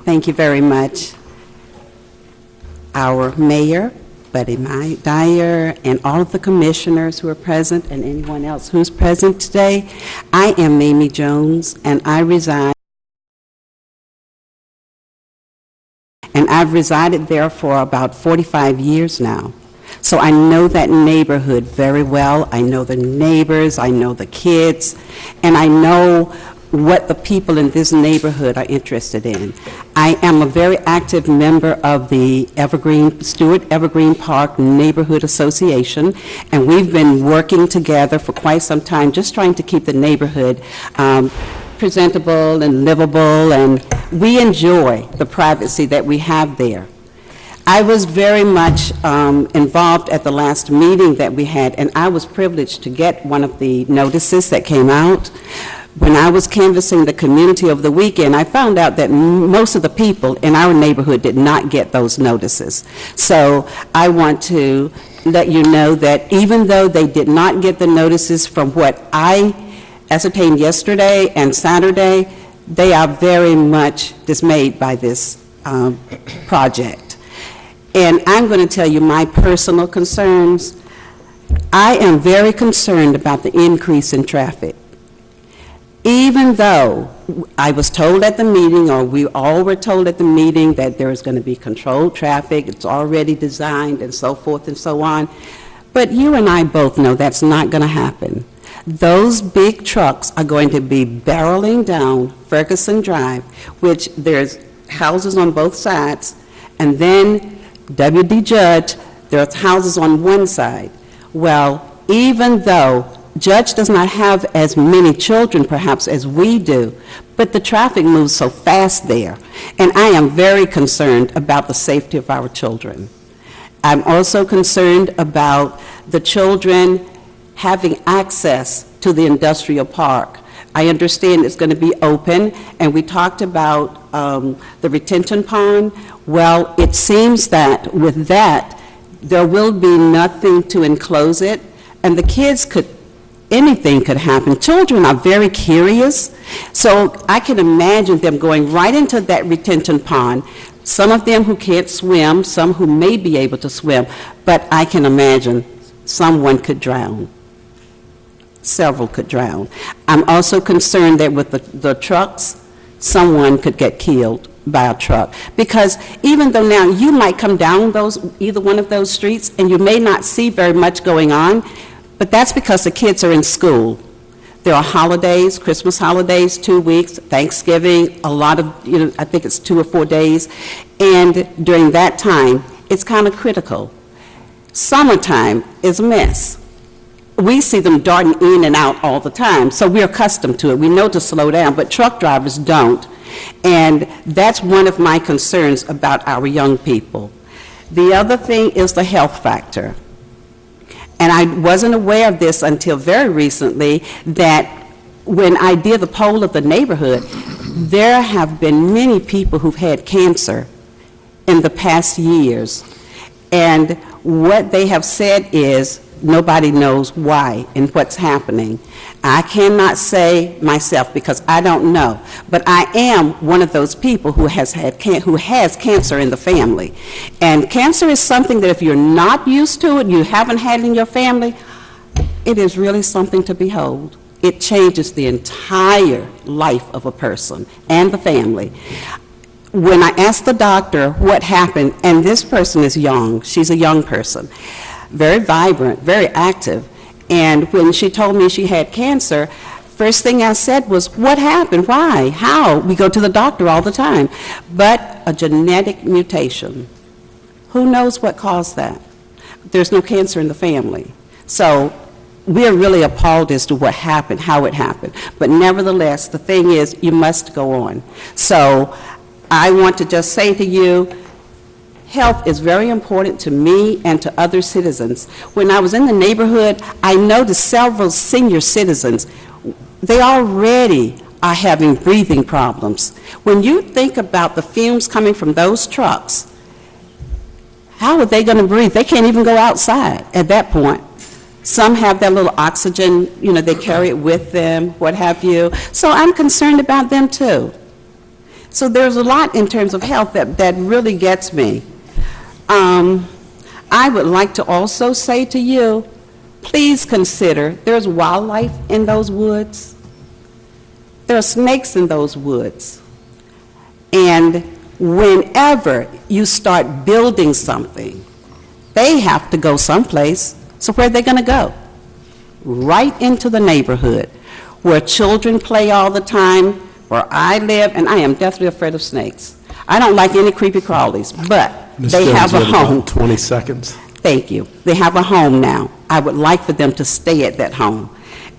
Thank you very much. Our mayor, Buddy Dyer, and all of the commissioners who are present, and anyone else who's present today. I am Mamie Jones, and I've resided there for about 45 years now. So I know that neighborhood very well. I know the neighbors, I know the kids, and I know what the people in this neighborhood are interested in. I am a very active member of the Stewart Evergreen Park Neighborhood Association, and we've been working together for quite some time, just trying to keep the neighborhood presentable and livable, and we enjoy the privacy that we have there. I was very much involved at the last meeting that we had, and I was privileged to get one of the notices that came out. When I was canvassing the community over the weekend, I found out that most of the people in our neighborhood did not get those notices. So I want to let you know that even though they did not get the notices from what I ascertained yesterday and Saturday, they are very much dismayed by this project. And I'm going to tell you my personal concerns. I am very concerned about the increase in traffic. Even though I was told at the meeting, or we all were told at the meeting, that there is going to be controlled traffic, it's already designed, and so forth and so on, but you and I both know that's not going to happen. Those big trucks are going to be barreling down Ferguson Drive, which there's houses on both sides, and then W.D. Judge, there's houses on one side. Well, even though Judge does not have as many children, perhaps, as we do, but the traffic moves so fast there, and I am very concerned about the safety of our children. I'm also concerned about the children having access to the industrial park. I understand it's going to be open, and we talked about the retention pond. Well, it seems that with that, there will be nothing to enclose it, and the kids anything could happen. Children are very curious, so I can imagine them going right into that retention pond. Some of them who can't swim, some who may be able to swim, but I can imagine someone could drown. Several could drown. I'm also concerned that with the trucks, someone could get killed by a truck, because even though now you might come down either one of those streets and you may not see very much going on, but that's because the kids are in school. There are holidays, Christmas holidays, 2 weeks, Thanksgiving, a lot of, I think it's 2 or 4 days, and during that time, it's kind of critical. Summertime is a mess. We see them darting in and out all the time, so we're accustomed to it. We know to slow down, but truck drivers don't. And that's one of my concerns about our young people. The other thing is the health factor. And I wasn't aware of this until very recently, that when I did the poll of the neighborhood, there have been many people who've had cancer in the past years. And what they have said is nobody knows why and what's happening. I cannot say myself because I don't know, but I am one of those people who has cancer in the family. And cancer is something that if you're not used to it, you haven't had it in your family, it is really something to behold. It changes the entire life of a person and the family. When I asked the doctor what happened, and this person is young, she's a young person, very vibrant, very active, and when she told me she had cancer, first thing I said was, what happened? Why? How? We go to the doctor all the time. But a genetic mutation. Who knows what caused that? There's no cancer in the family. So we're really appalled as to what happened, how it happened. But nevertheless, the thing is, you must go on. So I want to just say to you, health is very important to me and to other citizens. When I was in the neighborhood, I noticed several senior citizens, they already are having breathing problems. When you think about the fumes coming from those trucks, how are they going to breathe? They can't even go outside at that point. Some have that little oxygen, they carry it with them, what have you. So I'm concerned about them too. So there's a lot in terms of health that really gets me. I would like to also say to you, please consider, there's wildlife in those woods. There are snakes in those woods. And whenever you start building something, they have to go someplace. So where are they going to go? Right into the neighborhood, where children play all the time, where I live, and I am deathly afraid of snakes. I don't like any creepy crawlies, but they have a home. 20 seconds. Thank you. They have a home now. I would like for them to stay at that home.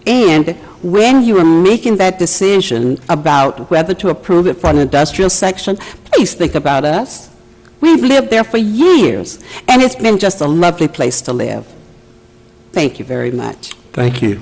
And when you are making that decision about whether to approve it for an industrial section, please think about us. We've lived there for years, and it's been just a lovely place to live. Thank you very much. Thank you.